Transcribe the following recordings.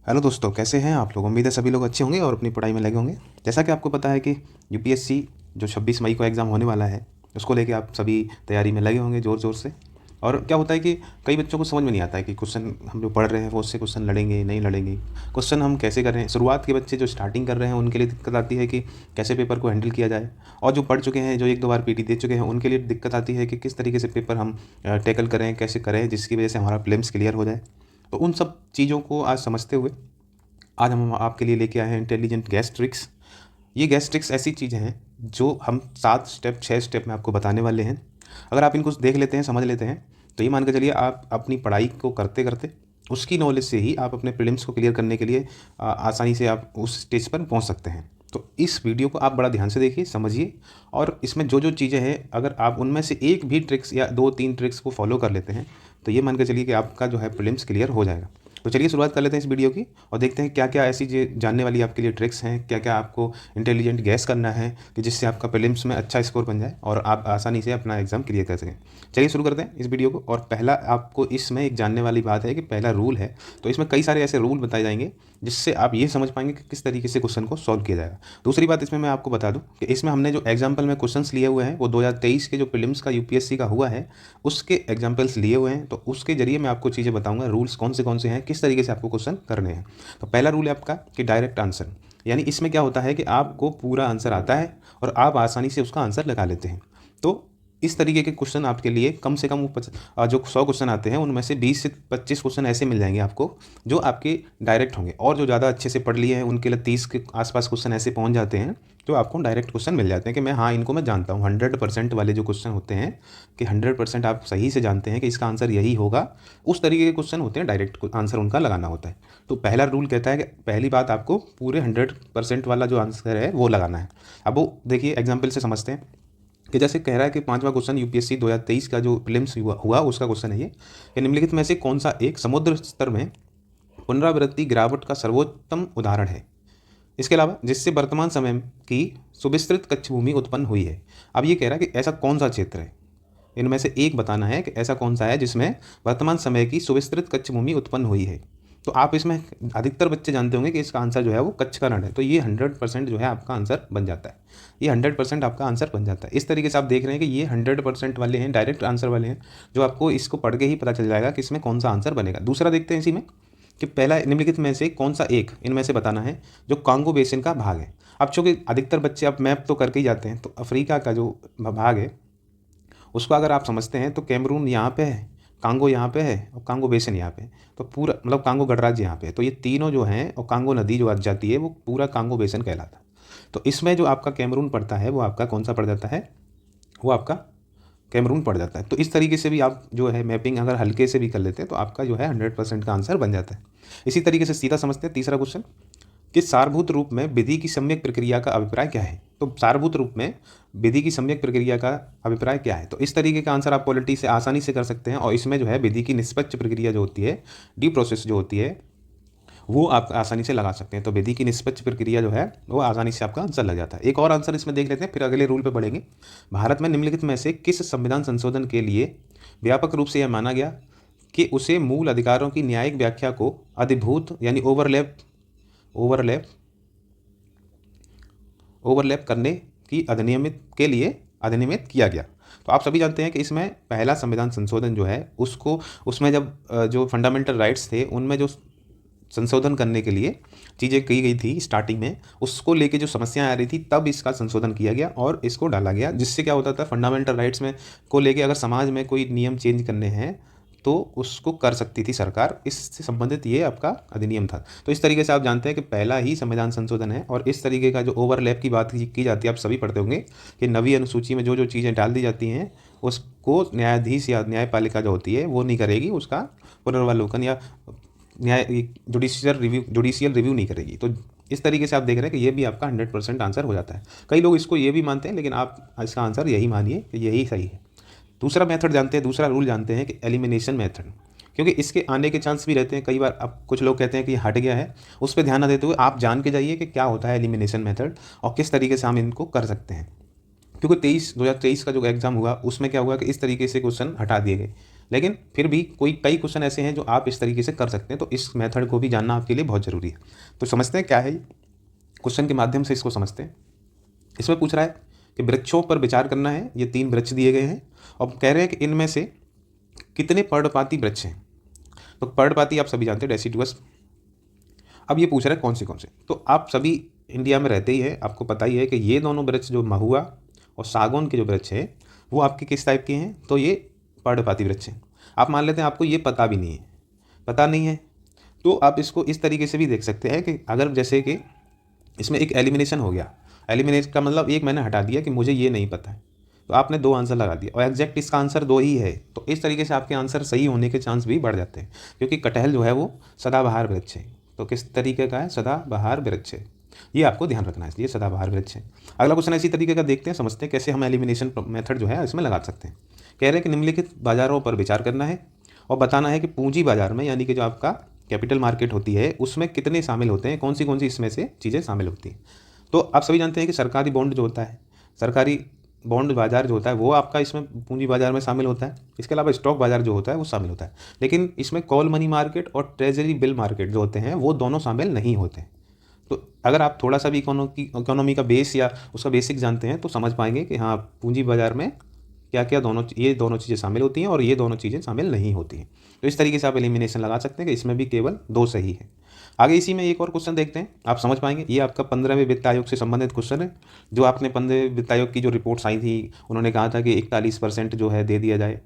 Hello दोस्तों, कैसे हैं आप लोग। उम्मीद है सभी लोग अच्छे होंगे और अपनी पढ़ाई में लगे होंगे। जैसा कि आपको पता है कि यूपीएससी जो 26 मई को एग्ज़ाम होने वाला है, उसको लेके आप सभी तैयारी में लगे होंगे ज़ोर ज़ोर से। और क्या होता है कि कई बच्चों को समझ में नहीं आता है कि क्वेश्चन हम जो पढ़ रहे हैं वो उससे क्वेश्चन लड़ेंगे नहीं लड़ेंगे, क्वेश्चन हम कैसे करें। शुरुआत के बच्चे जो स्टार्टिंग कर रहे हैं उनके लिए दिक्कत आती है कि कैसे पेपर को हैंडल किया जाए, और जो पढ़ चुके हैं, जो एक दो बार पीटी दे चुके हैं, उनके लिए दिक्कत आती है कि किस तरीके से पेपर हम टैकल करें, कैसे करें जिसकी वजह से हमारा प्रीलिम्स क्लियर हो जाए। तो उन सब चीज़ों को आज समझते हुए आज हम आपके लिए लेके आए हैं इंटेलिजेंट गैस ट्रिक्स। ये गैस ट्रिक्स ऐसी चीज़ें हैं जो हम 7 स्टेप 6 स्टेप में आपको बताने वाले हैं। अगर आप इनको देख लेते हैं, समझ लेते हैं, तो ये मान के चलिए आप अपनी पढ़ाई को करते करते उसकी नॉलेज से ही आप अपने प्रीलिम्स को क्लियर करने के लिए आसानी से आप उस स्टेज पर पहुंच सकते हैं। तो इस वीडियो को आप बड़ा ध्यान से देखिए, समझिए, और इसमें जो जो चीज़ें हैं अगर आप उनमें से एक भी ट्रिक्स या 2-3 ट्रिक्स को फॉलो कर लेते हैं तो ये मान के चलिए कि आपका जो है प्रीलिम्स क्लियर हो जाएगा। तो चलिए शुरुआत कर लेते हैं इस वीडियो की और देखते हैं क्या क्या ऐसी जानने वाली आपके लिए ट्रिक्स हैं, क्या क्या आपको इंटेलिजेंट गैस करना है कि जिससे आपका प्रीलिम्स में अच्छा स्कोर बन जाए और आप आसानी से अपना एग्ज़ाम क्लियर कर सकें। चलिए शुरू करते हैं इस वीडियो को। और पहला आपको इसमें एक जानने वाली बात है कि पहला रूल है, तो इसमें कई सारे ऐसे रूल बताए जाएंगे जिससे आप ये समझ पाएंगे कि किस तरीके से क्वेश्चन को सॉल्व किया जाएगा। दूसरी बात इसमें मैं आपको बता दूं कि इसमें हमने जो एग्जाम्पल में क्वेश्चंस लिए हुए हैं वो 2023 के जो प्रीलिम्स का यूपीएससी का हुआ है उसके एग्जाम्पल्स लिए हुए हैं। तो उसके जरिए मैं आपको चीज़ें बताऊंगा, रूल्स कौन से हैं, किस तरीके से आपको क्वेश्चन करने हैं। तो पहला रूल है आपका कि डायरेक्ट आंसर, यानी इसमें क्या होता है कि आपको पूरा आंसर आता है और आप आसानी से उसका आंसर लगा लेते हैं। तो इस तरीके के क्वेश्चन आपके लिए कम से कम जो 100 क्वेश्चन आते हैं उनमें से 20 से 25 क्वेश्चन ऐसे मिल जाएंगे आपको जो आपके डायरेक्ट होंगे, और जो ज़्यादा अच्छे से पढ़ लिए हैं उनके लिए 30 के आसपास क्वेश्चन ऐसे पहुंच जाते हैं जो आपको डायरेक्ट क्वेश्चन मिल जाते हैं कि मैं हाँ इनको मैं जानता हूँ। 100% वाले जो क्वेश्चन होते हैं कि 100% आप सही से जानते हैं कि इसका आंसर यही होगा, उस तरीके के क्वेश्चन होते हैं, डायरेक्ट आंसर उनका लगाना होता है। तो पहला रूल कहता है कि पहली बात आपको पूरे 100% वाला जो आंसर है वो लगाना है। अब वो देखिए एग्जाम्पल से समझते हैं कि जैसे कह रहा है कि पांचवा क्वेश्चन यूपीएससी 2023 का जो प्रीलिम्स हुआ उसका क्वेश्चन है ये कि निम्नलिखित में से कौन सा एक समुद्र स्तर में पुनरावृत्ति गिरावट का सर्वोत्तम उदाहरण है, इसके अलावा जिससे वर्तमान समय की सुविस्तृत कच्छ भूमि उत्पन्न हुई है। अब ये कह रहा है कि ऐसा कौन सा क्षेत्र है, इनमें से एक बताना है कि ऐसा कौन सा है जिसमें वर्तमान समय की सुविस्तृत कच्छ भूमि उत्पन्न हुई है। तो आप इसमें अधिकतर बच्चे जानते होंगे कि इसका आंसर जो है वो कच्छ का रण है, तो ये 100% जो है आपका आंसर बन जाता है। ये 100% आपका आंसर बन जाता है। इस तरीके से आप देख रहे हैं कि ये 100% वाले हैं, डायरेक्ट आंसर वाले हैं, जो आपको इसको पढ़ के ही पता चल जाएगा कि इसमें कौन सा आंसर बनेगा। दूसरा देखते हैं इसी में कि पहला निम्नलिखित में से कौन सा एक इनमें से बताना है जो कांगो बेसिन का भाग है। अब चूंकि अधिकतर बच्चे अब मैप तो करके ही जाते हैं, तो अफ्रीका का जो भाग है उसको अगर आप समझते हैं तो कैमरून यहाँ पे है, कांगो यहाँ पे है और कांगो बेसिन यहाँ पे है। तो पूरा मतलब कांगो गणराज्य यहाँ पे है, तो ये तीनों जो हैं और कांगो नदी जो आज जाती है वो पूरा कांगो बेसिन कहलाता है। तो इसमें जो आपका कैमरून पड़ता है वो आपका कौन सा पड़ जाता है, वो आपका कैमरून पड़ जाता है। तो इस तरीके से भी आप जो है मैपिंग अगर हल्के से भी कर लेते हैं तो आपका जो है 100% का आंसर बन जाता है। इसी तरीके से सीधा समझते हैं तीसरा क्वेश्चन कि सारभूत रूप में विधि की सम्यक प्रक्रिया का अभिप्राय क्या है। तो सारभूत रूप में विधि की सम्यक प्रक्रिया का अभिप्राय क्या है, तो इस तरीके का आंसर आप पॉलिटी से आसानी से कर सकते हैं। और इसमें जो है विधि की निष्पक्ष प्रक्रिया जो होती है, डी प्रोसेस जो होती है, वो आप आसानी से लगा सकते हैं। तो विधि की निष्पक्ष प्रक्रिया जो है वो आसानी से आपका आंसर लग जाता है। एक और आंसर इसमें देख लेते हैं, फिर अगले रूल पे बढ़ेंगे। भारत में निम्नलिखित में से किस संविधान संशोधन के लिए व्यापक रूप से यह माना गया कि उसे मूल अधिकारों की न्यायिक व्याख्या को अधिभूत यानी ओवरलैप ओवरलैप करने की अधिनियमित के लिए अधिनियमित किया गया। तो आप सभी जानते हैं कि इसमें पहला संविधान संशोधन जो है उसको उसमें जब जो फंडामेंटल राइट्स थे उनमें जो संशोधन करने के लिए चीज़ें की गई थी स्टार्टिंग में, उसको लेके जो समस्याएं आ रही थी तब इसका संशोधन किया गया और इसको डाला गया, जिससे क्या होता था फंडामेंटल राइट्स में को लेके अगर समाज में कोई नियम चेंज करने हैं तो उसको कर सकती थी सरकार। इससे संबंधित ये आपका अधिनियम था। तो इस तरीके से आप जानते हैं कि पहला ही संविधान संशोधन है। और इस तरीके का जो ओवरलैप की बात की जाती है, आप सभी पढ़ते होंगे कि नवी अनुसूची में जो जो चीज़ें डाल दी जाती हैं उसको न्यायाधीश या न्यायपालिका जो होती है वो नहीं करेगी, उसका पुनर्वलोकन या न्याय जुडिशियल रिव्यू नहीं करेगी। तो इस तरीके से आप देख रहे हैं कि ये भी आपका 100% आंसर हो जाता है। कई लोग इसको ये भी मानते हैं, लेकिन आप इसका आंसर यही मानिए कि यही सही है। दूसरा मेथड जानते हैं, दूसरा रूल जानते हैं कि एलिमिनेशन मेथड, क्योंकि इसके आने के चांस भी रहते हैं कई बार। अब कुछ लोग कहते हैं कि ये हट गया है, उस पर ध्यान न देते हुए आप जान के जाइए कि क्या होता है एलिमिनेशन मेथड और किस तरीके से हम इनको कर सकते हैं। क्योंकि 2023 का जो एग्ज़ाम हुआ उसमें क्या हुआ कि इस तरीके से क्वेश्चन हटा दिए गए। लेकिन फिर भी कई क्वेश्चन ऐसे हैं जो आप इस तरीके से कर सकते हैं, तो इस मेथड को भी जानना आपके लिए बहुत ज़रूरी है। तो समझते हैं क्या है, क्वेश्चन के माध्यम से इसको समझते हैं। इसमें पूछ रहा है कि वृक्षों पर विचार करना है, ये 3 वृक्ष दिए गए हैं और कह रहे हैं कि इनमें से कितने पर्णपाती वृक्ष हैं। तो पर्णपाती आप सभी जानते हैं, डेसिडुअस। अब ये पूछ रहा है कौन से, तो आप सभी इंडिया में रहते ही हैं, आपको पता ही है कि ये दोनों वृक्ष जो महुआ और सागौन के जो वृक्ष है वो आपके किस टाइप के हैं, तो ये पर्णपाती वृक्ष हैं। आप मान लेते हैं आपको ये पता भी नहीं है, पता नहीं है, तो आप इसको इस तरीके से भी देख सकते हैं कि अगर जैसे कि इसमें एक एलिमिनेशन हो गया, एलिमिनेट का मतलब एक मैंने हटा दिया कि मुझे ये नहीं पता है, तो आपने 2 आंसर लगा दिया और एग्जैक्ट इसका आंसर 2 ही है, तो इस तरीके से आपके आंसर सही होने के चांस भी बढ़ जाते हैं, क्योंकि कटहल जो है वो सदाबहार वृक्ष है। तो किस तरीके का है, सदाबहार वृक्ष है, ये आपको ध्यान रखना है, इसलिए सदाबहार वृक्ष है। अगला क्वेश्चन इसी तरीके का देखते हैं, समझते हैं कैसे हम एलिमिनेशन मेथड जो है इसमें लगा सकते हैं। कह रहे हैं कि निम्नलिखित बाजारों पर विचार करना है और बताना है कि पूंजी बाजार में, यानी कि जो आपका कैपिटल मार्केट होती है, उसमें कितने शामिल होते हैं, कौन सी इसमें से चीज़ें शामिल होती हैं। तो आप सभी जानते हैं कि सरकारी बॉन्ड जो होता है, सरकारी बॉन्ड बाजार जो होता है वो आपका इसमें पूंजी बाजार में शामिल होता है। इसके अलावा स्टॉक बाजार जो होता है वो शामिल होता है, लेकिन इसमें कॉल मनी मार्केट और ट्रेजरी बिल मार्केट जो होते हैं वो दोनों शामिल नहीं होते। तो अगर आप थोड़ा सा भी इकोनॉमी का बेस या उसका बेसिक जानते हैं तो समझ पाएंगे कि हाँ, पूंजी बाजार में क्या क्या ये दोनों चीज़ें शामिल होती हैं और ये दोनों चीज़ें शामिल नहीं होती हैं। तो इस तरीके से आप एलिमिनेशन लगा सकते हैं कि इसमें भी केवल 2 सही है। आगे इसी में एक और क्वेश्चन देखते हैं, आप समझ पाएंगे। ये आपका 15वें वित्त आयोग से संबंधित क्वेश्चन है। जो आपने 15वें वित्त आयोग की जो रिपोर्ट्स आई थी, उन्होंने कहा था कि 41% जो है दे दिया जाए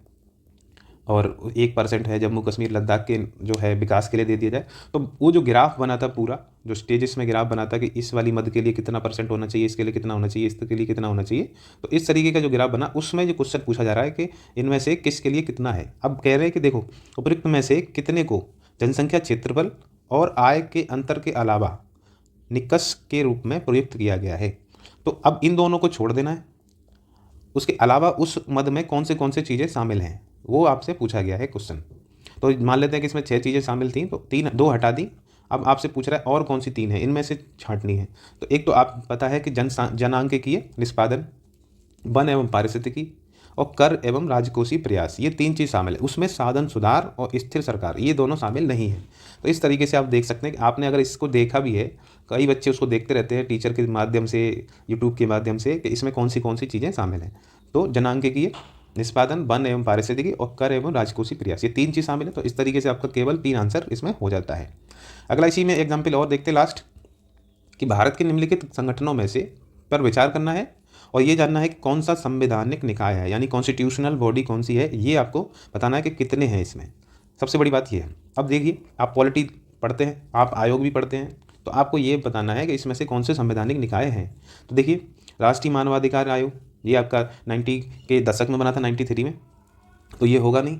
और 1% है जम्मू कश्मीर लद्दाख के जो है विकास के लिए दे दिया जाए। तो वो जो ग्राफ बना था, पूरा जो स्टेजेस में ग्राफ बना था कि इस वाली मद के लिए कितना % होना चाहिए, इसके लिए कितना होना चाहिए, इसके लिए कितना होना चाहिए, तो इस तरीके का जो ग्राफ बना उसमें जो क्वेश्चन पूछा जा रहा है कि इनमें से किसके लिए कितना है। अब कह रहे हैं कि देखो, उपयुक्त में से कितने को जनसंख्या, क्षेत्रफल और आय के अंतर के अलावा निकष के रूप में प्रयुक्त किया गया है। तो अब इन दोनों को छोड़ देना है, उसके अलावा उस मद में कौन से चीज़ें शामिल हैं वो आपसे पूछा गया है क्वेश्चन। तो मान लेते हैं कि इसमें 6 चीज़ें शामिल थी, तो 2 हटा दी। अब आपसे पूछ रहा है और कौन सी 3 है, इनमें से छांटनी है। तो एक तो आप पता है कि जनांकिकीय निष्पादन, वन एवं पारिस्थितिकी और कर एवं राजकोषीय प्रयास, ये 3 चीज़ शामिल है। उसमें साधन सुधार और स्थिर सरकार, ये दोनों शामिल नहीं है। तो इस तरीके से आप देख सकते हैं कि आपने अगर इसको देखा भी है, कई बच्चे उसको देखते रहते हैं टीचर के माध्यम से, यूट्यूब के माध्यम से, कि इसमें कौन सी चीज़ें शामिल हैं। तो जनांकिकीय निष्पादन, वन एवं पारिस्थितिकी और कर एवं राजकोषीय प्रयास, ये 3 चीज़ शामिल है। तो इस तरीके से आपका केवल 3 आंसर इसमें हो जाता है। अगला इसी में एग्जाम्पल और देखते हैं लास्ट, कि भारत के निम्नलिखित संगठनों में से पर विचार करना है और ये जानना है कि कौन सा संवैधानिक निकाय है, यानी कॉन्स्टिट्यूशनल बॉडी कौन सी है, ये आपको बताना है कि कितने हैं इसमें। सबसे बड़ी बात ये है, अब देखिए आप पॉलिटी पढ़ते हैं, आप आयोग भी पढ़ते हैं, तो आपको ये बताना है कि इसमें से कौन से संवैधानिक निकाय हैं। तो देखिए, राष्ट्रीय मानवाधिकार आयोग, ये आपका 90 के दशक में बना था, 93 में, तो ये होगा नहीं।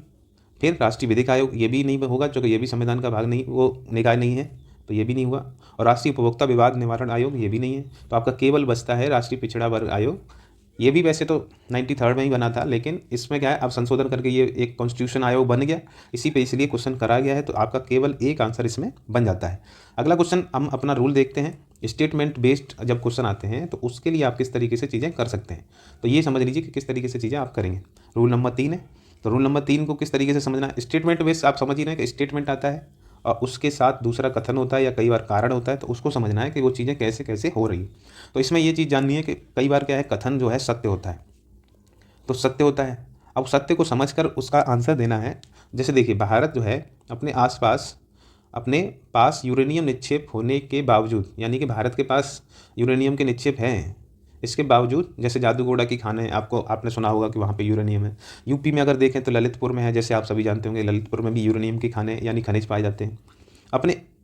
फिर राष्ट्रीय विधिक आयोग, ये भी नहीं होगा, क्योंकि ये भी संविधान का भाग नहीं, वो निकाय नहीं है, तो ये भी नहीं हुआ। और राष्ट्रीय उपभोक्ता विवाद निवारण आयोग, ये भी नहीं है। तो आपका केवल बचता है राष्ट्रीय पिछड़ा वर्ग आयोग। ये भी वैसे तो 93 में ही बना था, लेकिन इसमें क्या है, अब संशोधन करके ये एक कॉन्स्टिट्यूशन आयोग बन गया, इसी पे इसलिए क्वेश्चन करा गया है। तो आपका केवल एक आंसर इसमें बन जाता है। अगला क्वेश्चन हम अपना रूल देखते हैं। स्टेटमेंट बेस्ड जब क्वेश्चन आते हैं तो उसके लिए आप किस तरीके से चीज़ें कर सकते हैं, तो ये समझ लीजिए कि किस तरीके से चीज़ें आप करेंगे। रूल नंबर 3 है, तो रूल नंबर 3 को किस तरीके से समझना है। स्टेटमेंट बेस्ड आप समझ ही रहे हैं कि स्टेटमेंट आता है और उसके साथ दूसरा कथन होता है या कई बार कारण होता है, तो उसको समझना है कि वो चीज़ें कैसे कैसे हो रही। तो इसमें ये चीज़ जाननी है कि कई बार क्या है, कथन जो है सत्य होता है, तो सत्य होता है। अब सत्य को समझकर उसका आंसर देना है। जैसे देखिए, भारत जो है अपने पास यूरेनियम निक्षेप होने के बावजूद, यानी कि भारत के पास यूरेनियम के निक्षेप हैं, इसके बावजूद, जैसे जादूगोड़ा की खान है, आपने सुना होगा कि वहाँ पे यूरेनियम है। यूपी में अगर देखें तो ललितपुर में है, जैसे आप सभी जानते होंगे, ललितपुर में भी यूरेनियम की खानें यानी खनिज पाए जाते हैं।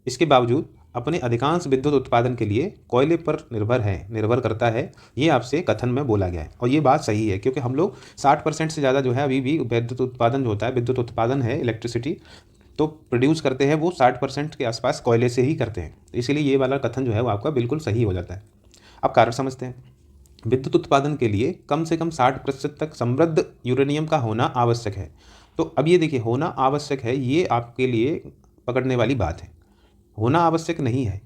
इसके बावजूद अपने अधिकांश विद्युत उत्पादन के लिए कोयले पर निर्भर करता है, ये आपसे कथन में बोला गया है। और ये बात सही है, क्योंकि हम लोग 60% से ज़्यादा जो है अभी भी विद्युत उत्पादन जो होता है, विद्युत उत्पादन है, इलेक्ट्रिसिटी तो प्रोड्यूस करते हैं, वो 60% के आसपास कोयले से ही करते हैं। इसीलिए ये वाला कथन जो है वो आपका बिल्कुल सही हो जाता है। अब कारण समझते हैं। विद्युत उत्पादन के लिए कम से कम 60% तक समृद्ध यूरेनियम का होना आवश्यक है। तो अब ये देखिए, होना आवश्यक है, ये आपके लिए पकड़ने वाली बात है। होना आवश्यक नहीं है,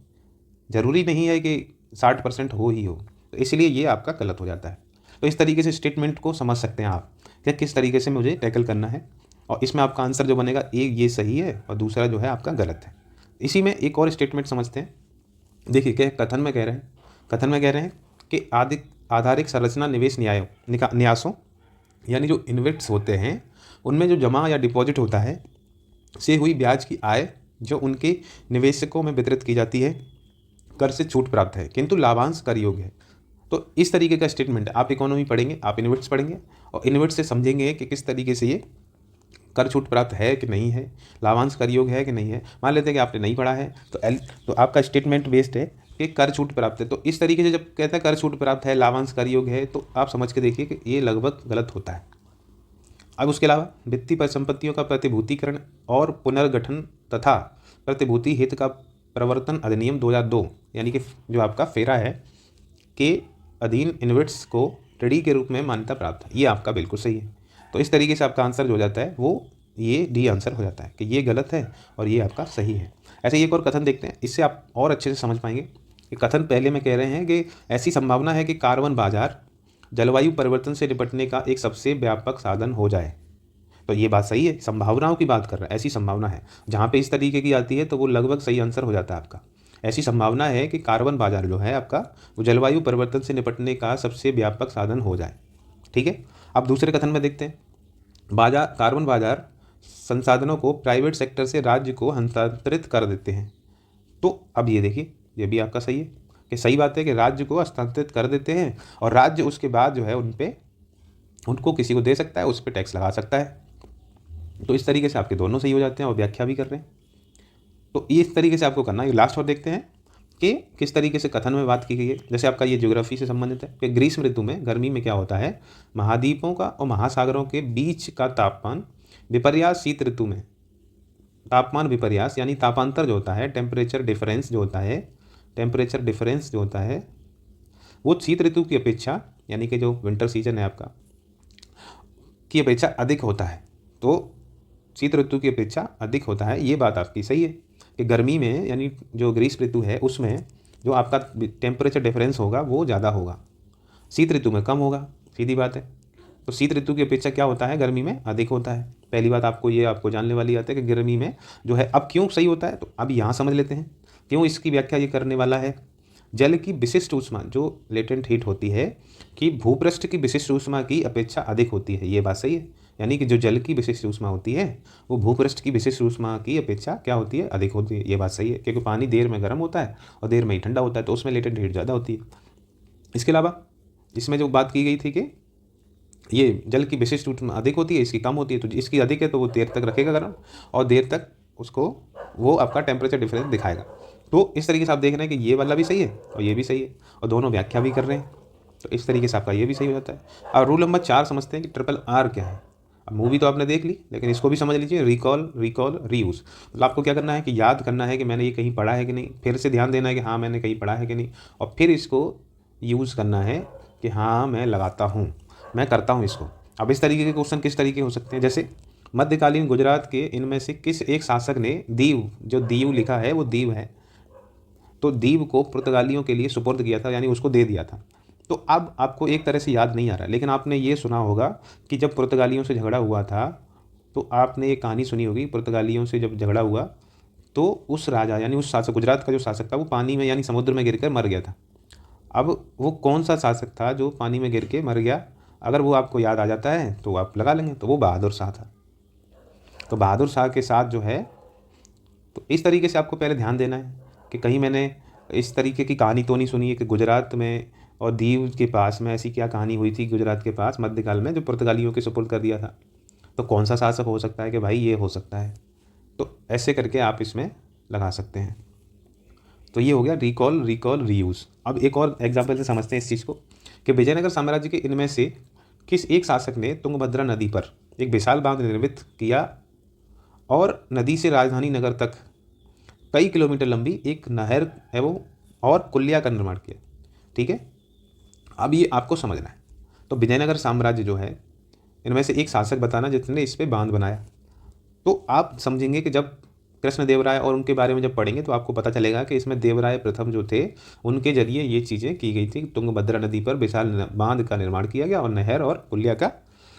ज़रूरी नहीं है कि 60% हो ही हो, तो इसलिए ये आपका गलत हो जाता है। तो इस तरीके से स्टेटमेंट को समझ सकते हैं आप कि किस तरीके से मुझे टैकल करना है। और इसमें आपका आंसर जो बनेगा, एक ये सही है और दूसरा जो है आपका गलत है। इसी में एक और स्टेटमेंट समझते हैं। देखिए क्या कथन में कह रहे हैं कि आधारिक संरचना निवेश न्यासों यानी जो इन्वेस्ट्स होते हैं उनमें जो जमा या डिपॉजिट होता है से हुई ब्याज की आय जो उनके निवेशकों में वितरित की जाती है कर से छूट प्राप्त है, किंतु लाभांश कर योग्य है। तो इस तरीके का स्टेटमेंट आप इकोनॉमी पढ़ेंगे, आप इन्वेस्ट्स पढ़ेंगे और इन्वेस्ट से समझेंगे कि किस तरीके से ये कर छूट प्राप्त है कि नहीं है, लाभांश कर योग्य है कि नहीं है। मान लेते हैं कि आपने नहीं पढ़ा है तो आपका स्टेटमेंट बेस्ड है कि कर छूट प्राप्त है। तो इस तरीके से जब कहता है कर छूट प्राप्त है, लाभांश कर योग्य है, तो आप समझ के देखिए कि ये लगभग गलत होता है। अब उसके अलावा वित्तीय परिसंपत्तियों का प्रतिभूतिकरण और पुनर्गठन तथा प्रतिभूति हित का प्रवर्तन अधिनियम 2002 यानी कि जो आपका फेरा है के अधीन इन्वेस्ट्स को ट्रेडी के रूप में मान्यता प्राप्त है। ये आपका बिल्कुल सही है। तो इस तरीके से आपका आंसर जो हो जाता है वो ये डी आंसर हो जाता है कि ये गलत है और ये आपका सही है। ऐसे ही एक और कथन देखते हैं, इससे आप और अच्छे से समझ पाएंगे कि कथन पहले में कह रहे हैं कि ऐसी संभावना है कि कार्बन बाजार जलवायु परिवर्तन से निपटने का एक सबसे व्यापक साधन हो जाए। तो ये बात सही है, संभावनाओं की बात कर रहा है, ऐसी संभावना है। जहाँ पे इस तरीके की आती है तो वो लगभग सही आंसर हो जाता है आपका। ऐसी संभावना है कि कार्बन बाजार जो है आपका वो जलवायु परिवर्तन से निपटने का सबसे व्यापक साधन हो जाए। ठीक है, अब दूसरे कथन में देखते हैं। कार्बन बाजार संसाधनों को प्राइवेट सेक्टर से राज्य को हस्तांतरित कर देते हैं। तो अब ये देखिए, ये भी आपका सही है कि सही बात है कि राज्य को हस्तांतरित कर देते हैं और राज्य उसके बाद जो है उनको किसी को दे सकता है, उस पर टैक्स लगा सकता है। तो इस तरीके से आपके दोनों सही हो जाते हैं और व्याख्या भी कर रहे हैं। तो ये इस तरीके से आपको करना है। लास्ट और देखते हैं कि किस तरीके से कथन में बात की गई है। जैसे आपका ये ज्योग्राफी से संबंधित है कि ग्रीष्म ऋतु में गर्मी में क्या होता है, महाद्वीपों का और महासागरों के बीच का तापमान विपर्यास, शीत ऋतु में तापमान विपर्यास यानी तापांतर जो होता है, टेम्परेचर डिफरेंस जो होता है वो शीत ऋतु की अपेक्षा यानी कि जो विंटर सीजन है आपका की अपेक्षा अधिक होता है। तो शीत ऋतु की अपेक्षा अधिक होता है, ये बात आपकी सही है कि गर्मी में यानी जो ग्रीष्म ऋतु है उसमें जो आपका टेम्परेचर डिफरेंस होगा वो ज़्यादा होगा, शीत ऋतु में कम होगा, सीधी बात है। तो शीत ऋतु की अपेक्षा क्या होता है, गर्मी में अधिक होता है। पहली बात आपको जानने वाली बात है कि गर्मी में जो है अब क्यों सही होता है, तो अब यहाँ समझ लेते हैं क्यों इसकी व्याख्या ये करने वाला है। जल की विशिष्ट ऊष्मा जो लेटेंट हीट होती है कि भूपृष्ठ की विशिष्ट ऊष्मा की अपेक्षा अधिक होती है, ये बात सही है। यानी कि जो जल की विशिष्ट ऊष्मा होती है वो भूपृष्ठ की विशिष्ट ऊष्मा की अपेक्षा क्या होती है, अधिक होती है, ये बात सही है। क्योंकि पानी देर में गर्म होता है और देर में ही ठंडा होता है, तो उसमें लेटेंट हीट ज़्यादा होती है। इसके अलावा इसमें जो बात की गई थी कि ये जल की विशिष्ट ऊष्मा अधिक होती है, इसकी कम होती है। तो इसकी अधिक है तो वो देर तक रखेगा गर्म और देर तक उसको वो आपका टेम्परेचर डिफरेंस दिखाएगा। तो इस तरीके से आप देख रहे हैं कि ये वाला भी सही है और ये भी सही है और दोनों व्याख्या भी कर रहे हैं। तो इस तरीके से आपका ये भी सही हो जाता है। और रूल नंबर 4 समझते हैं कि ट्रिपल आर क्या है। अब मूवी तो आपने देख ली, लेकिन इसको भी समझ लीजिए। रिकॉल रीयूज़, मतलब आपको क्या करना है कि याद करना है कि मैंने ये कहीं पढ़ा है कि नहीं, फिर से ध्यान देना है कि हाँ मैंने कहीं पढ़ा है कि नहीं, और फिर इसको यूज़ करना है कि हाँ मैं लगाता हूँ, मैं करता हूँ इसको। अब इस तरीके के क्वेश्चन किस तरीके हो सकते हैं, जैसे मध्यकालीन गुजरात के इनमें से किस एक शासक ने दीव, जो दीव लिखा है वो दीव है, तो दीव को पुर्तगालियों के लिए सुपुर्द किया था, यानी उसको दे दिया था। तो अब आपको एक तरह से याद नहीं आ रहा, लेकिन आपने ये सुना होगा कि जब पुर्तगालियों से झगड़ा हुआ था, तो आपने एक कहानी सुनी होगी, पुर्तगालियों से जब झगड़ा हुआ तो उस राजा यानी उस शासक, गुजरात का जो शासक था वो पानी में यानी समुद्र में गिरकर मर गया था। अब वो कौन सा शासक था जो पानी में गिर के मर गया, अगर वो आपको याद आ जाता है तो आप लगा लेंगे, तो वो बहादुर शाह था। तो बहादुर शाह के साथ जो है, तो इस तरीके से आपको पहले ध्यान देना है कि कहीं मैंने इस तरीके की कहानी तो नहीं सुनी है कि गुजरात में और दीव के पास में ऐसी क्या कहानी हुई थी गुजरात के पास मध्यकाल में जो पुर्तगालियों के सुपुर्द कर दिया था। तो कौन सा शासक हो सकता है कि भाई ये हो सकता है, तो ऐसे करके आप इसमें लगा सकते हैं। तो ये हो गया रिकॉल रीयूज़। अब एक और एग्जाम्पल से समझते हैं इस चीज़ को कि विजयनगर साम्राज्य के इनमें से किस एक शासक ने तुंगभद्रा नदी पर एक विशाल बांध निर्मित किया और नदी से राजधानी नगर तक कई किलोमीटर लंबी एक नहर है वो और कुलिया का निर्माण किया। ठीक है, अब ये आपको समझना है। तो विजयनगर साम्राज्य जो है, इनमें से एक शासक बताना जिसने इस पर बांध बनाया। तो आप समझेंगे कि जब कृष्णदेवराय और उनके बारे में जब पढ़ेंगे तो आपको पता चलेगा कि इसमें देवराय प्रथम जो थे उनके जरिए ये चीज़ें की गई थी। तुंगभद्रा नदी पर विशाल बांध का निर्माण किया गया और नहर और पुलिया का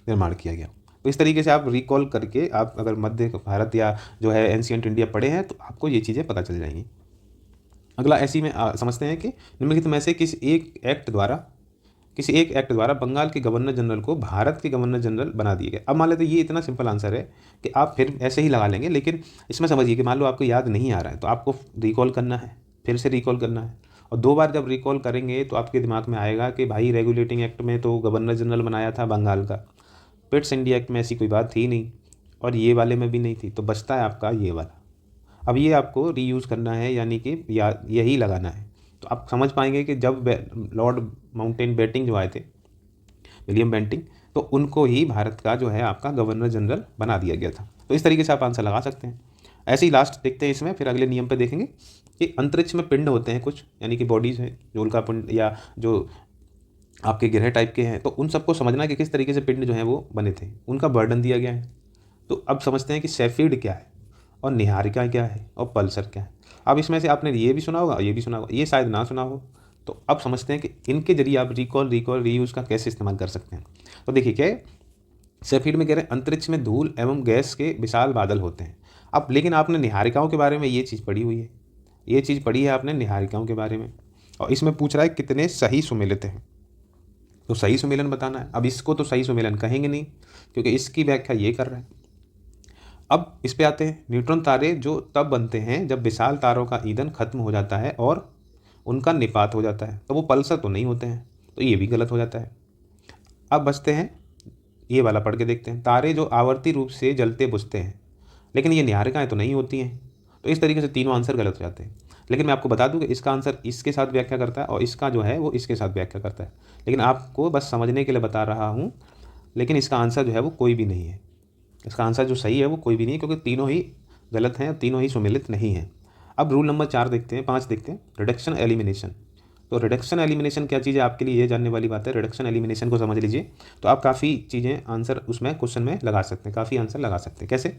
निर्माण किया गया। तो इस तरीके से आप रिकॉल करके आप अगर मध्य भारत या जो है एंशिएंट इंडिया पढ़े हैं तो आपको ये चीज़ें पता चल जाएंगी। अगला ऐसी में समझते हैं कि निम्नलिखित में से किसी एक एक्ट द्वारा बंगाल के गवर्नर जनरल को भारत के गवर्नर जनरल बना दिए गए। अब मान लेते ये इतना सिंपल आंसर है कि आप फिर ऐसे ही लगा लेंगे, लेकिन इसमें समझिए कि मान लो आपको याद नहीं आ रहा है तो आपको रिकॉल करना है, फिर से रिकॉल करना है, और 2 बार जब रिकॉल करेंगे तो आपके दिमाग में आएगा कि भाई रेगुलेटिंग एक्ट में तो गवर्नर जनरल बनाया था बंगाल का, पिट्स इंडिया एक्ट में ऐसी कोई बात थी नहीं, और ये वाले में भी नहीं थी, तो बचता है आपका ये वाला। अब ये आपको रीयूज़ करना है, यानी कि या यही लगाना है। तो आप समझ पाएंगे कि जब लॉर्ड माउंटेन बेटिंग जो आए थे, विलियम बेंटिंग, तो उनको ही भारत का जो है आपका गवर्नर जनरल बना दिया गया था। तो इस तरीके से आप आंसर लगा सकते हैं। ऐसे ही लास्ट देखते हैं इसमें, फिर अगले नियम पे देखेंगे कि अंतरिक्ष में पिंड होते हैं कुछ, यानी कि बॉडीज़ हैं जो उल्का पिंड या जो आपके ग्रह टाइप के हैं, तो उन सबको समझना है कि किस तरीके से पिंड जो है वो बने थे, उनका वर्णन दिया गया है। तो अब समझते हैं कि सेफिड क्या है और निहारिका क्या है और पल्सर क्या है। अब इसमें से आपने ये भी सुना होगा, ये भी सुना होगा, ये शायद ना सुना हो। तो अब समझते हैं कि इनके जरिए आप रिकॉल रीयूज़ का कैसे इस्तेमाल कर सकते हैं। तो देखिए क्या है, सेफिड में कह रहे हैं अंतरिक्ष में धूल एवं गैस के विशाल बादल होते हैं। अब लेकिन आपने निहारिकाओं के बारे में ये चीज़ पढ़ी हुई है, ये चीज़ पढ़ी है आपने निहारिकाओं के बारे में, और इसमें पूछ रहा है कितने सही सुमेलित हैं। तो सही सुमेलन बताना है। अब इसको तो सही सुमेलन कहेंगे नहीं, क्योंकि इसकी व्याख्या ये कर रहा है। अब इस पे आते हैं, न्यूट्रॉन तारे जो तब बनते हैं जब विशाल तारों का ईंधन खत्म हो जाता है और उनका निपात हो जाता है, तो वो पल्सर तो नहीं होते हैं, तो ये भी गलत हो जाता है। अब बचते हैं, ये वाला पढ़ के देखते हैं, तारे जो आवर्ती रूप से जलते बुझते हैं, लेकिन ये निहारिकाएँ तो नहीं होती हैं। तो इस तरीके से तीनों आंसर गलत हो जाते हैं। लेकिन मैं आपको बता दूं कि इसका आंसर इसके साथ व्याख्या करता है और इसका जो है वो इसके साथ व्याख्या करता है, लेकिन आपको बस समझने के लिए बता रहा हूँ। लेकिन इसका आंसर जो है वो कोई भी नहीं है, इसका आंसर जो सही है वो कोई भी नहीं है, क्योंकि तीनों ही गलत हैं, तीनों ही सुमेलित नहीं हैं। अब रूल नंबर 4 देखते हैं, 5 देखते हैं, रिडक्शन एलिमिनेशन। तो रिडक्शन एलिमिनेशन क्या चीज़ है, आपके लिए ये जानने वाली बात है। रिडक्शन एलिमिनेशन को समझ लीजिए तो आप काफ़ी चीज़ें आंसर उसमें क्वेश्चन में लगा सकते हैं, काफ़ी आंसर लगा सकते हैं। कैसे?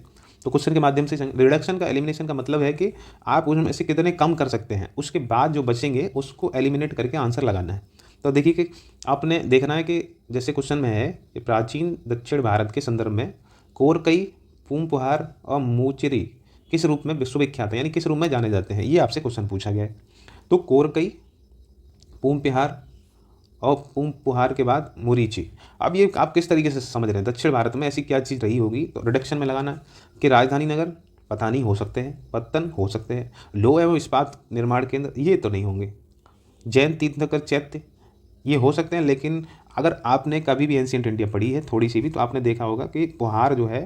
तो क्वेश्चन के माध्यम से रिडक्शन का एलिमिनेशन का मतलब है कि आप उसमें से कितने कम कर सकते हैं, उसके बाद जो बचेंगे उसको एलिमिनेट करके आंसर लगाना है। तो देखिए कि आपने देखना है कि जैसे क्वेश्चन में है कि प्राचीन दक्षिण भारत के संदर्भ में कोरकई, पूमपुहार और मूचिरी किस रूप में विश्वविख्यात है, यानी किस रूप में जाने जाते हैं, ये आपसे क्वेश्चन पूछा गया है। तो कोरकई, पूमपुहार और पूमपुहार के बाद मुरीची। अब ये आप किस तरीके से समझ रहे हैं, दक्षिण भारत में ऐसी क्या चीज़ रही होगी, तो रिडक्शन में लगाना है कि राजधानी नगर पता नहीं, हो सकते हैं, पत्तन हो सकते हैं, लोह एवं इस्पात निर्माण केंद्र ये तो नहीं होंगे, जैन तीर्थंकर चैत्य ये हो सकते हैं। लेकिन अगर आपने कभी भी एंशिएंट इंडिया पढ़ी है थोड़ी सी भी, तो आपने देखा होगा कि पुहार जो है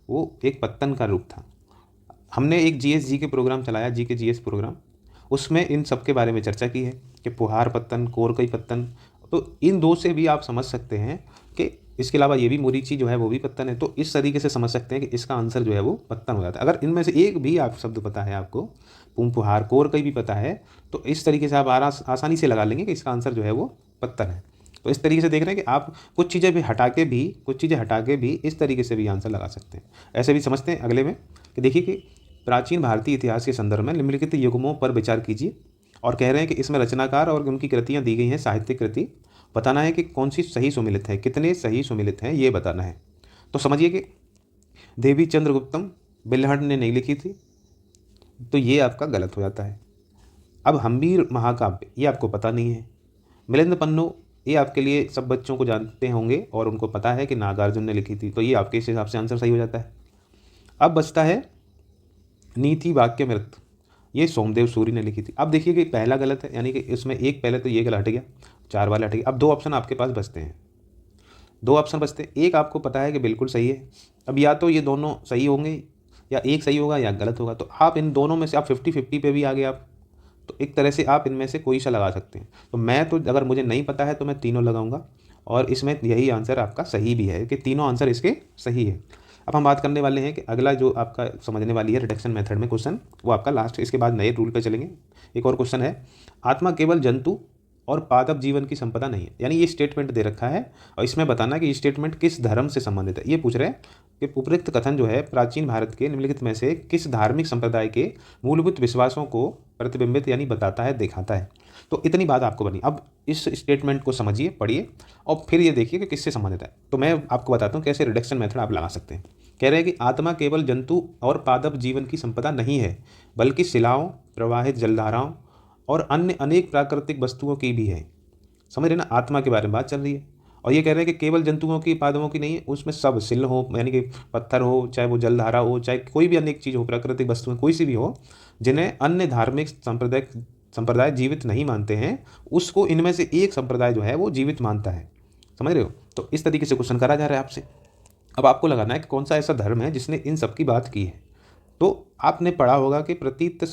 वो एक पत्तन का रूप था। हमने एक जीएस के प्रोग्राम चलाया, जीएस प्रोग्राम, उसमें इन सब के बारे में चर्चा की है कि पुहार पत्तन, कोरकई पत्तन। तो इन दो से भी आप समझ सकते हैं कि इसके अलावा ये भी मुरीची जो है वो भी पत्तन है। तो इस तरीके से समझ सकते हैं कि इसका आंसर जो है वो पत्तन हो जाता है। अगर इनमें से एक भी आप शब्द पता है आपको, पुहार, कोरकई भी पता है, तो इस तरीके से आप आसानी से लगा लेंगे कि इसका आंसर जो है वो पत्तन है। तो इस तरीके से देख रहे हैं कि आप कुछ चीज़ें हटा के भी इस तरीके से भी आंसर लगा सकते हैं। ऐसे भी समझते हैं अगले में कि देखिए कि प्राचीन भारतीय इतिहास के संदर्भ में निम्नलिखित युग्मों पर विचार कीजिए, और कह रहे हैं कि इसमें रचनाकार और उनकी कृतियाँ दी गई हैं, साहित्यिक कृति बताना है कि कौन सी सही सुमिलित है, कितने सही सुमिलित हैं ये बताना है। तो समझिए कि देवी चंद्रगुप्तम बिल्हड़ ने नहीं लिखी थी, तो ये आपका गलत हो जाता है। अब हम्बीर महाकाव्य ये आपको पता नहीं है। मिलिंद पन्नू ये आपके लिए सब बच्चों को जानते होंगे और उनको पता है कि नागार्जुन ने लिखी थी, तो ये आपके इस हिसाब से आंसर सही हो जाता है। अब बचता है नीति वाक्यमृत, ये सोमदेव सूरी ने लिखी थी। अब देखिए कि पहला गलत है, यानी कि इसमें एक पहले तो ये गलत हट गया, 4 वाला हट गया। अब 2 ऑप्शन आपके पास बचते हैं, 2 ऑप्शन बचते हैं। एक आपको पता है कि बिल्कुल सही है, अब या तो ये दोनों सही होंगे या एक सही होगा या गलत होगा। तो आप इन दोनों में से आप 50-50 पे भी आ गए आप, तो एक तरह से आप इनमें से कोई सा लगा सकते हैं। तो मैं तो अगर मुझे नहीं पता है तो मैं तीनों लगाऊंगा, और इसमें यही आंसर आपका सही भी है कि तीनों आंसर इसके सही है। अब हम बात करने वाले हैं कि अगला जो आपका समझने वाली है रिडक्शन मेथड में क्वेश्चन, वो आपका लास्ट, इसके बाद नए रूल पे चलेंगे। एक और क्वेश्चन है, आत्मा केवल जंतु और पादप जीवन की संपदा नहीं है। यानी ये स्टेटमेंट दे रखा है और इसमें बताना कि ये स्टेटमेंट किस धर्म से संबंधित है। ये पूछ रहे हैं कि उपरोक्त कथन जो है प्राचीन भारत के निम्नलिखित में से किस धार्मिक संप्रदाय के मूलभूत विश्वासों को प्रतिबिंबित यानी बताता है, दिखाता है। तो इतनी बात आपको बनी। अब इस स्टेटमेंट को समझिए, पढ़िए और फिर ये देखिए कि किससे संबंधित है। तो मैं आपको बताता हूँ कैसे रिडक्शन मेथड आप लगा सकते हैं। कह रहे हैं कि आत्मा केवल जंतु और पादप जीवन की संपदा नहीं है, बल्कि शिलाओं, प्रवाहित जलधाराओं और अन्य अनेक प्राकृतिक वस्तुओं की भी है। समझ रहे ना, आत्मा के बारे में बात चल रही है। और ये कह रहे हैं कि केवल जंतुओं की, पादपों की नहीं है, उसमें सब सिल हो यानी कि पत्थर हो, चाहे वो जलधारा हो, चाहे कोई भी अनेक चीज़ हो, प्राकृतिक वस्तुएं कोई सी भी हो, जिन्हें अन्य धार्मिक संप्रदाय जीवित नहीं मानते हैं, उसको इनमें से एक संप्रदाय जो है वो जीवित मानता है। समझ रहे हो। तो इस तरीके से क्वेश्चन करा जा रहा है आपसे। अब आपको लगाना है कि कौन सा ऐसा धर्म है जिसने इन सब की बात की है। तो आपने पढ़ा होगा कि प्रतीत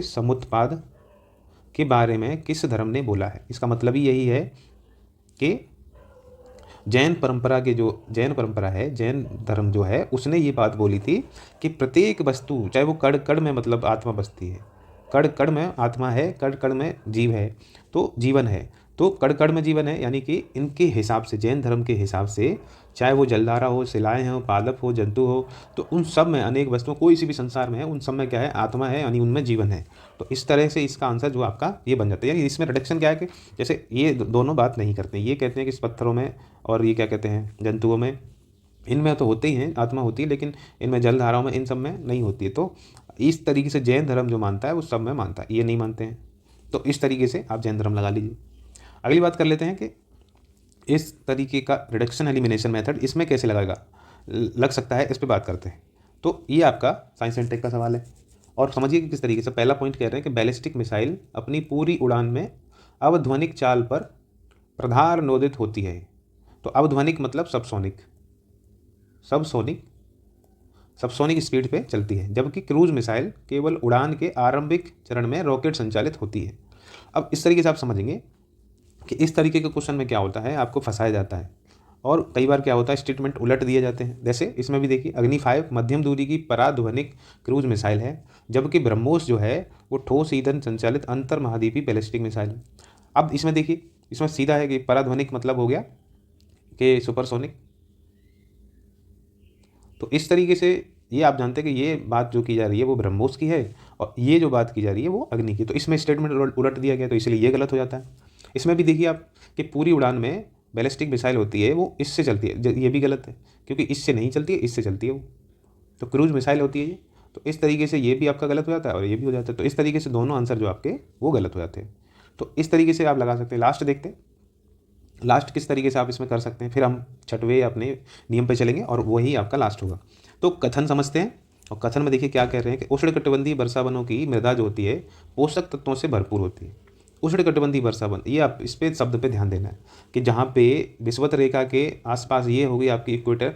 समुत्पाद के बारे में किस धर्म ने बोला है। इसका मतलब ही यही है कि जैन परंपरा है, जैन धर्म जो है उसने ये बात बोली थी कि प्रत्येक वस्तु, चाहे वो कण कण में मतलब आत्मा बसती है, कण कण में आत्मा है, कण कण में जीव है, तो जीवन है, तो कण कण में जीवन है। यानी कि इनके हिसाब से, जैन धर्म के हिसाब से, चाहे वो जलधारा हो, शिलाएँ हो, पादप हो, जंतु हो, तो उन सब में, अनेक वस्तुओं कोई सी भी संसार में है, उन सब में क्या है, आत्मा है, यानी उनमें जीवन है। तो इस तरह से इसका आंसर जो आपका ये बन जाता है। यानी इसमें रिडक्शन क्या है कि जैसे ये दोनों बात नहीं करते, ये कहते हैं कि इस पत्थरों में और ये क्या कहते हैं जंतुओं में, इनमें तो होते ही हैं, आत्मा होती है, लेकिन इनमें जलधाराओं में, इन सब में नहीं होती है। तो इस तरीके से जैन धर्म जो मानता है वो सब में मानता है, ये नहीं मानते हैं। तो इस तरीके से आप जैन धर्म लगा लीजिए। अगली बात कर लेते हैं कि इस तरीके का रिडक्शन एलिमिनेशन मेथड इसमें कैसे लग सकता है, इस पर बात करते हैं। तो ये आपका साइंस एंड टेक का सवाल है और समझिए कि किस तरीके से। पहला पॉइंट कह रहे हैं कि बैलिस्टिक मिसाइल अपनी पूरी उड़ान में अवध्वनिक चाल पर प्रधानोदित होती है। तो अवध्वनिक मतलब सबसोनिक स्पीड पे चलती है, जबकि क्रूज मिसाइल केवल उड़ान के आरंभिक चरण में रॉकेट संचालित होती है। अब इस तरीके से आप समझेंगे कि इस तरीके के क्वेश्चन में क्या होता है, आपको फंसाया जाता है और कई बार क्या होता है, स्टेटमेंट उलट दिए जाते हैं। जैसे इसमें भी देखिए, अग्नि 5 मध्यम दूरी की पराध्वनिक क्रूज मिसाइल है, जबकि ब्रह्मोस जो है वो ठोस ईंधन संचालित अंतर महाद्वीपीय बैलिस्टिक मिसाइल है। अब इसमें देखिए, इसमें सीधा है कि पराध्वनिक मतलब हो गया कि सुपरसोनिक। तो इस तरीके से ये आप जानते हैं कि ये बात जो की जा रही है वो ब्रह्मोस की है और ये जो बात की जा रही है वो अग्नि की। तो इसमें स्टेटमेंट उलट दिया गया, तो इसलिए ये गलत हो जाता है। इसमें भी देखिए आप कि पूरी उड़ान में बैलिस्टिक मिसाइल होती है वो इससे चलती है, ये भी गलत है क्योंकि इससे नहीं चलती है, इससे चलती है वो। तो क्रूज मिसाइल होती है ये। तो इस तरीके से ये भी आपका गलत हो जाता है और ये भी हो जाता है। तो इस तरीके से दोनों आंसर जो आपके वो गलत हो जाते हैं। तो इस तरीके से आप लगा सकते हैं। लास्ट देखते हैं, लास्ट किस तरीके से आप इसमें कर सकते हैं, फिर हम छठवें अपने नियम पे चलेंगे और वही आपका लास्ट होगा। तो कथन समझते हैं और कथन में देखिए क्या कह रहे हैं कि उष्णकटिबंधीय वर्षावनों की मृदा जो होती है पोषक तत्वों से भरपूर होती है। उष्णकटिबंधीय वर्षावन, ये आप इस पे शब्द पे ध्यान देना है कि जहाँ पे विषुवत रेखा के आसपास ये होगी आपकी इक्वेटर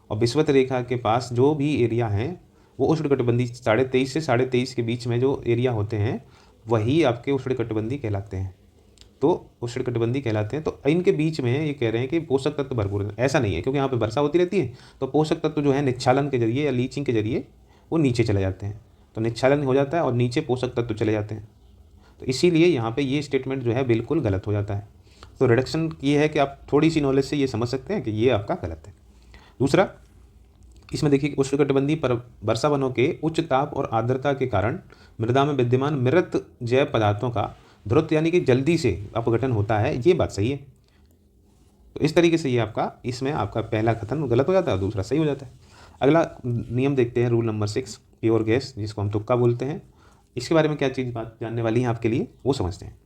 और विषुवत रेखा के पास जो भी एरिया हैं वो उष्णकटिबंधीय 23.5 से 23.5 के बीच में जो एरिया होते हैं वही आपके उष्णकटिबंधीय कहलाते हैं। तो उष्णकटिबंधीय कहलाते हैं। तो इनके बीच में ये कह रहे हैं कि पोषक तत्व भरपूर है। ऐसा नहीं है क्योंकि यहाँ पे वर्षा होती रहती है तो पोषक तत्व जो है निच्छालन के जरिए या लीचिंग के जरिए वो नीचे चले जाते हैं। तो निच्छालन हो जाता है और नीचे पोषक तत्व चले जाते हैं। तो इसीलिए यहाँ पे ये स्टेटमेंट जो है बिल्कुल गलत हो जाता है। तो रिडक्शन ये है कि आप थोड़ी सी नॉलेज से ये समझ सकते हैं कि ये आपका गलत है। दूसरा, इसमें देखिए उष्णकटिबंधीय पर वर्षावनों के उच्च ताप और आर्द्रता के कारण मृदा में विद्यमान मृत जैव पदार्थों का द्रुत यानी कि जल्दी से अपघटन होता है, ये बात सही है। तो इस तरीके से ये आपका, इसमें आपका पहला कथन गलत हो जाता है और दूसरा सही हो जाता है। अगला नियम देखते हैं, रूल नंबर 6, प्योर गैस, जिसको हम तुक्का बोलते हैं। इसके बारे में क्या चीज़ बात जानने वाली है आपके लिए वो समझते हैं।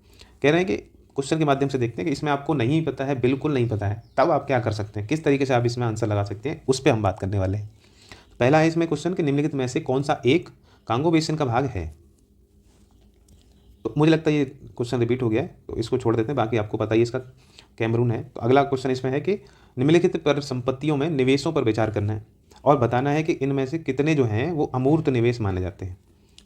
कह रहे हैं कि क्वेश्चन के माध्यम से देखते हैं कि इसमें आपको नहीं पता है, बिल्कुल नहीं पता है, तब आप क्या कर सकते हैं, किस तरीके से आप इसमें आंसर लगा सकते हैं, उस पर हम बात करने वाले हैं। पहला है इसमें क्वेश्चन कि निम्नलिखित में से कौन सा एक कांगो बेसिन का भाग है। तो मुझे लगता है ये क्वेश्चन रिपीट हो गया है तो इसको छोड़ देते हैं, बाकी आपको पता ही इसका कैमरून है। तो अगला क्वेश्चन इसमें है कि निम्नलिखित पर संपत्तियों में निवेशों पर विचार करना है और बताना है कि इनमें से कितने जो हैं वो अमूर्त निवेश माने जाते हैं।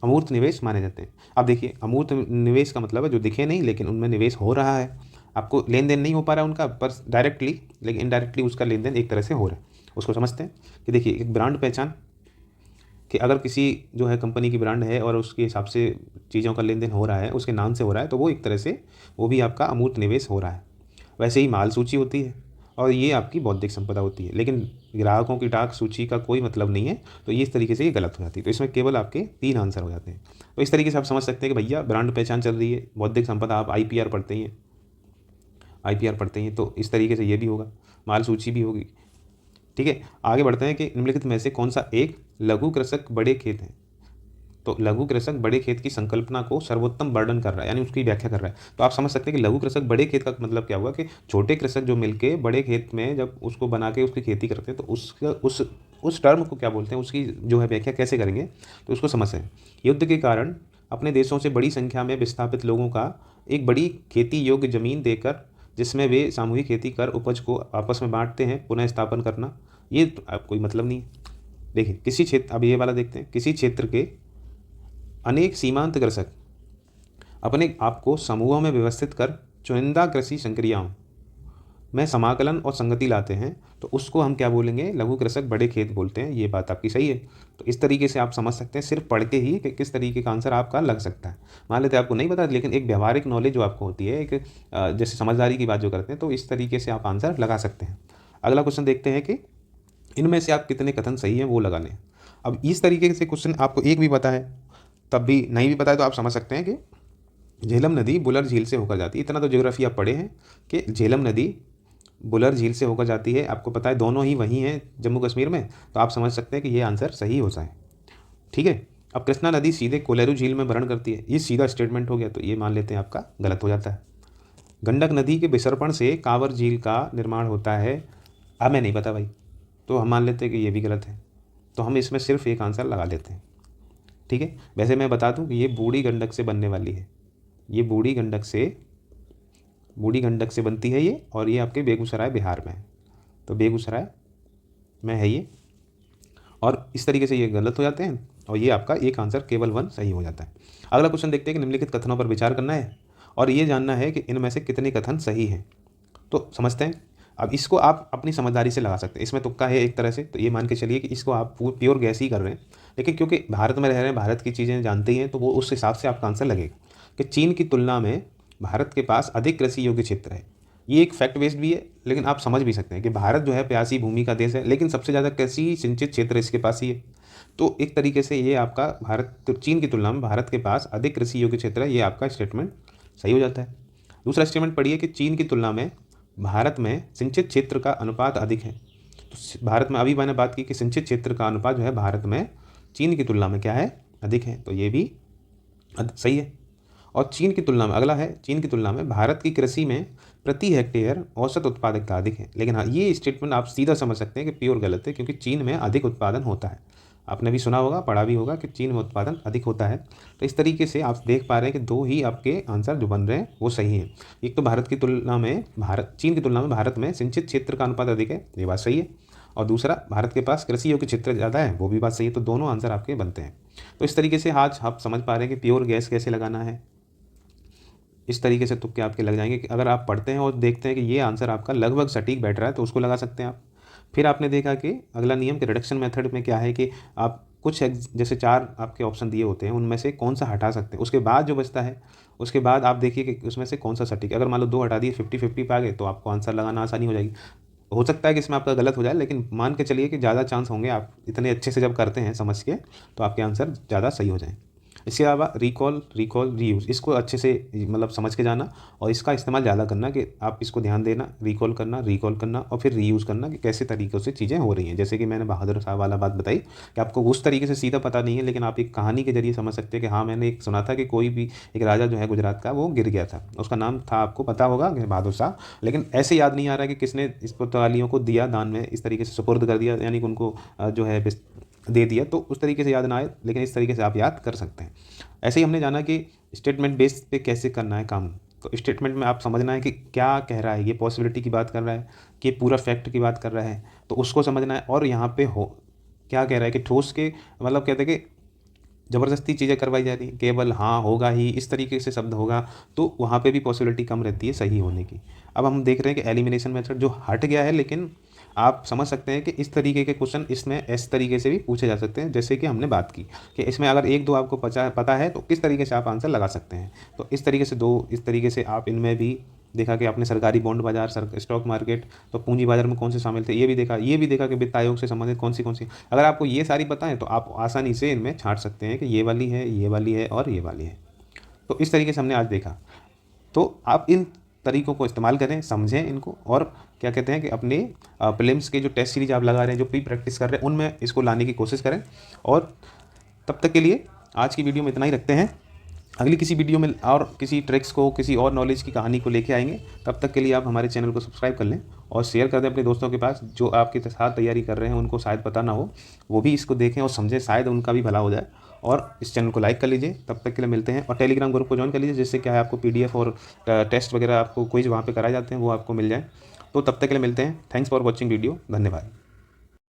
अमूर्त निवेश माने जाते हैं। अब देखिए, अमूर्त निवेश का मतलब है जो दिखे नहीं लेकिन उनमें निवेश हो रहा है, आपको लेन देन नहीं हो पा रहा है उनका पर डायरेक्टली, लेकिन इनडायरेक्टली उसका लेन देन एक तरह से हो रहा है। उसको समझते हैं कि देखिए, एक ब्रांड पहचान, कि अगर किसी जो है कंपनी की ब्रांड है और उसके हिसाब से चीज़ों का लेन देन हो रहा है, उसके नाम से हो रहा है, तो वो एक तरह से वो भी आपका अमूर्त निवेश हो रहा है। वैसे ही माल सूची होती है और ये आपकी बौद्धिक संपदा होती है, लेकिन ग्राहकों की डाक सूची का कोई मतलब नहीं है, तो ये इस तरीके से ये गलत हो जाती है। तो इसमें केवल आपके 3 आंसर हो जाते हैं। तो इस तरीके से आप समझ सकते हैं कि भैया ब्रांड पहचान चल रही है, बौद्धिक संपदा, आप आईपीआर पढ़ते ही हैं, आईपीआर पढ़ते हैं, तो इस तरीके से ये भी होगा, माल सूची भी होगी। ठीक है, आगे बढ़ते हैं कि निम्नलिखित में से कौन सा एक लघु कृषक बड़े खेत है। तो लघु कृषक बड़े खेत की संकल्पना को सर्वोत्तम वर्णन कर रहा है, यानी उसकी व्याख्या कर रहा है। तो आप समझ सकते हैं कि लघु कृषक बड़े खेत का मतलब क्या हुआ कि छोटे कृषक जो मिलके बड़े खेत में जब उसको बना के उसकी खेती करते हैं, तो उसका उस टर्म को क्या बोलते हैं, उसकी जो है व्याख्या कैसे करेंगे, तो उसको समझते हैं। युद्ध के कारण अपने देशों से बड़ी संख्या में विस्थापित लोगों का एक बड़ी खेती योग्य जमीन देकर, जिसमें वे सामूहिक खेती कर उपज को आपस में बांटते हैं, पुनः स्थापन करना, ये तो कोई मतलब नहीं है। देखिए किसी क्षेत्र, अब ये वाला देखते हैं, किसी क्षेत्र के अनेक सीमांत कृषक अपने आप को समूहों में व्यवस्थित कर चुनिंदा कृषि संक्रियाओं में समाकलन और संगति लाते हैं, तो उसको हम क्या बोलेंगे, लघु कृषक बड़े खेत बोलते हैं। ये बात आपकी सही है। तो इस तरीके से आप समझ सकते हैं सिर्फ पढ़ के ही कि किस तरीके का आंसर आपका लग सकता है। मान लेते हैं आपको नहीं पता, लेकिन एक व्यवहारिक नॉलेज जो आपको होती है, एक जैसे समझदारी की बात जो करते हैं, तो इस तरीके से आप आंसर लगा सकते हैं। अगला क्वेश्चन देखते हैं कि इनमें से आप कितने कथन सही हैं वो लगा लें। अब इस तरीके से क्वेश्चन आपको एक भी पता है, तब भी नहीं भी पता है, तो आप समझ सकते हैं कि झेलम नदी बुलर झील से होकर जाती है। इतना तो ज्योग्राफी आप पढ़े हैं कि झेलम नदी बुलर झील से होकर जाती है, आपको पता है दोनों ही वहीं हैं जम्मू कश्मीर में, तो आप समझ सकते हैं कि ये आंसर सही हो जाए। ठीक है, अब कृष्णा नदी सीधे कोलेरू झील में भरण करती है, ये सीधा स्टेटमेंट हो गया, तो ये मान लेते हैं आपका गलत हो जाता है। गंडक नदी के विसर्पण से कांवर झील का निर्माण होता है, हमें नहीं पता भाई, तो हम मान लेते हैं कि ये भी गलत है, तो हम इसमें सिर्फ एक आंसर लगा लेते हैं। ठीक है, वैसे मैं बता दूं कि ये बूढ़ी गंडक से बनने वाली है, ये बूढ़ी गंडक से बनती है ये, और ये आपके बेगूसराय बिहार में है, तो बेगूसराय में है ये, और इस तरीके से ये गलत हो जाते हैं, और ये आपका एक आंसर केवल 1 सही हो जाता है। अगला क्वेश्चन देखते हैं कि निम्नलिखित कथनों पर विचार करना है और ये जानना है कि इनमें से कितने कथन सही हैं। तो समझते हैं। अब इसको आप अपनी समझदारी से लगा सकते हैं, इसमें तुक्का है एक तरह से, तो ये मान के चलिए कि इसको आप प्योर गैस ही कर रहे हैं, लेकिन क्योंकि भारत में रह रहे हैं, भारत की चीज़ें जानते ही हैं, तो वो उस हिसाब से आपका आंसर लगेगा कि चीन की तुलना में भारत के पास अधिक कृषि योग्य क्षेत्र है। ये एक फैक्ट बेस्ड भी है, लेकिन आप समझ भी सकते हैं कि भारत जो है प्यासी भूमि का देश है, लेकिन सबसे ज़्यादा कृषि सिंचित क्षेत्र इसके पास ही है। तो एक तरीके से ये आपका भारत, तो चीन की तुलना में भारत के पास अधिक कृषि योग्य क्षेत्र है, ये आपका स्टेटमेंट सही हो जाता है। दूसरा स्टेटमेंट पढ़िए कि चीन की तुलना में भारत में सिंचित क्षेत्र का अनुपात अधिक है। तो भारत में, अभी मैंने बात की कि सिंचित क्षेत्र का अनुपात जो है भारत में चीन की तुलना में क्या है, अधिक है, तो ये भी सही है। और चीन की तुलना में, अगला है, चीन की तुलना में भारत की कृषि में प्रति हेक्टेयर औसत उत्पादकता अधिक है। लेकिन हाँ, ये स्टेटमेंट आप सीधा समझ सकते हैं कि प्योर गलत है, क्योंकि चीन में अधिक उत्पादन होता है। आपने भी सुना होगा, पढ़ा भी होगा कि चीन में उत्पादन अधिक होता है। तो इस तरीके से आप देख पा रहे हैं कि दो ही आपके आंसर जो बन रहे हैं वो सही हैं। एक तो भारत की तुलना में, चीन की तुलना में भारत में सिंचित क्षेत्र का अनुपात अधिक है, ये बात सही है, और दूसरा भारत के पास कृषि योग्य क्षेत्र ज़्यादा है, वो भी बात सही है। तो दोनों आंसर आपके बनते हैं। तो इस तरीके से आज आप समझ पा रहे हैं कि प्योर गैस कैसे लगाना है। इस तरीके से तुक्के आपके लग जाएंगे कि अगर आप पढ़ते हैं और देखते हैं कि ये आंसर आपका लगभग सटीक बैठ रहा है, तो उसको लगा सकते हैं आप। फिर आपने देखा कि अगला नियम के रिडक्शन मेथड में क्या है कि आप कुछ जैसे 4 आपके ऑप्शन दिए होते हैं, उनमें से कौन सा हटा सकते हैं, उसके बाद जो बचता है, उसके बाद आप देखिए कि उसमें से कौन सा सटीक। अगर मान लो 2 हटा दिए, 50-50 पे आ गए, तो आपको आंसर लगाना आसानी हो जाएगी। हो सकता है कि इसमें आपका गलत हो जाए, लेकिन मान के चलिए कि ज़्यादा चांस होंगे, आप इतने अच्छे से जब करते हैं समझ के, तो आपके आंसर ज़्यादा सही हो जाएँ। इसके अलावा रिकॉल रीयूज़, इसको अच्छे से मतलब समझ के जाना और इसका इस्तेमाल ज़्यादा करना, कि आप इसको ध्यान देना, रिकॉल करना और फिर रीयूज़ करना कि कैसे तरीक़ों से चीज़ें हो रही हैं। जैसे कि मैंने बहादुर साहब वाला बात बताई कि आपको उस तरीके से सीधा पता नहीं है, लेकिन आप एक कहानी के ज़रिए समझ सकते हैं कि हाँ, मैंने एक सुना था कि कोई भी एक राजा जो है गुजरात का, वो गिर गया था, उसका नाम था, आपको पता होगा, बहादुर शाह, लेकिन ऐसे याद नहीं आ रहा कि किसने इस पुर्तगालियों को दिया दान में, इस तरीके से सुपुर्द कर दिया, यानी कि उनको जो है दे दिया, तो उस तरीके से याद ना आए, लेकिन इस तरीके से आप याद कर सकते हैं। ऐसे ही हमने जाना कि स्टेटमेंट बेस पे कैसे करना है काम। तो स्टेटमेंट में आप समझना है कि क्या कह रहा है, ये पॉसिबिलिटी की बात कर रहा है कि पूरा फैक्ट की बात कर रहा है, तो उसको समझना है। और यहाँ पे हो क्या कह रहा है कि ठोस के मतलब कहते हैं कि ज़बरदस्ती चीज़ें करवाई जा रही हैं, केवल हाँ होगा ही, इस तरीके से शब्द होगा, तो वहाँ पे भी पॉसिबिलिटी कम रहती है सही होने की। अब हम देख रहे हैं कि एलिमिनेशन मेथड जो हट गया है, लेकिन आप समझ सकते हैं कि इस तरीके के क्वेश्चन इसमें इस तरीके से भी पूछे जा सकते हैं, जैसे कि हमने बात की कि इसमें अगर 1-2 आपको पता है तो किस तरीके से आप आंसर लगा सकते हैं। तो इस तरीके से आप इनमें भी देखा कि आपने सरकारी बॉन्ड बाज़ार, स्टॉक मार्केट, तो पूंजी बाज़ार में कौन से शामिल थे, ये भी देखा कि वित्त आयोग से संबंधित कौन सी अगर आपको ये सारी पता है तो आप आसानी से इनमें छाँट सकते हैं कि ये वाली है, ये वाली है और ये वाली है। तो इस तरीके से हमने आज देखा। तो आप इन तरीकों को इस्तेमाल करें, समझें इनको, और क्या कहते हैं कि अपने प्रीलिम्स के जो टेस्ट सीरीज आप लगा रहे हैं, जो प्री प्रैक्टिस कर रहे हैं, उनमें इसको लाने की कोशिश करें। और तब तक के लिए आज की वीडियो में इतना ही रखते हैं। अगली किसी वीडियो में और किसी ट्रिक्स को, किसी और नॉलेज की कहानी को लेके आएंगे। तब तक के लिए आप हमारे चैनल को सब्सक्राइब कर लें और शेयर कर दें अपने दोस्तों के पास, जो आपके साथ तैयारी कर रहे हैं, उनको शायद पता ना हो, वो भी इसको देखें और समझें, शायद उनका भी भला हो जाए। और इस चैनल को लाइक कर लीजिए। तब तक के लिए मिलते हैं। और टेलीग्राम ग्रुप को ज्वाइन कर लीजिए, जिससे क्या है आपको PDF और टेस्ट वगैरह आपको क्विज वहाँ पे कराए जाते हैं, वो आपको मिल जाए। तो तब तक के लिए मिलते हैं। Thanks for watching video. धन्यवाद।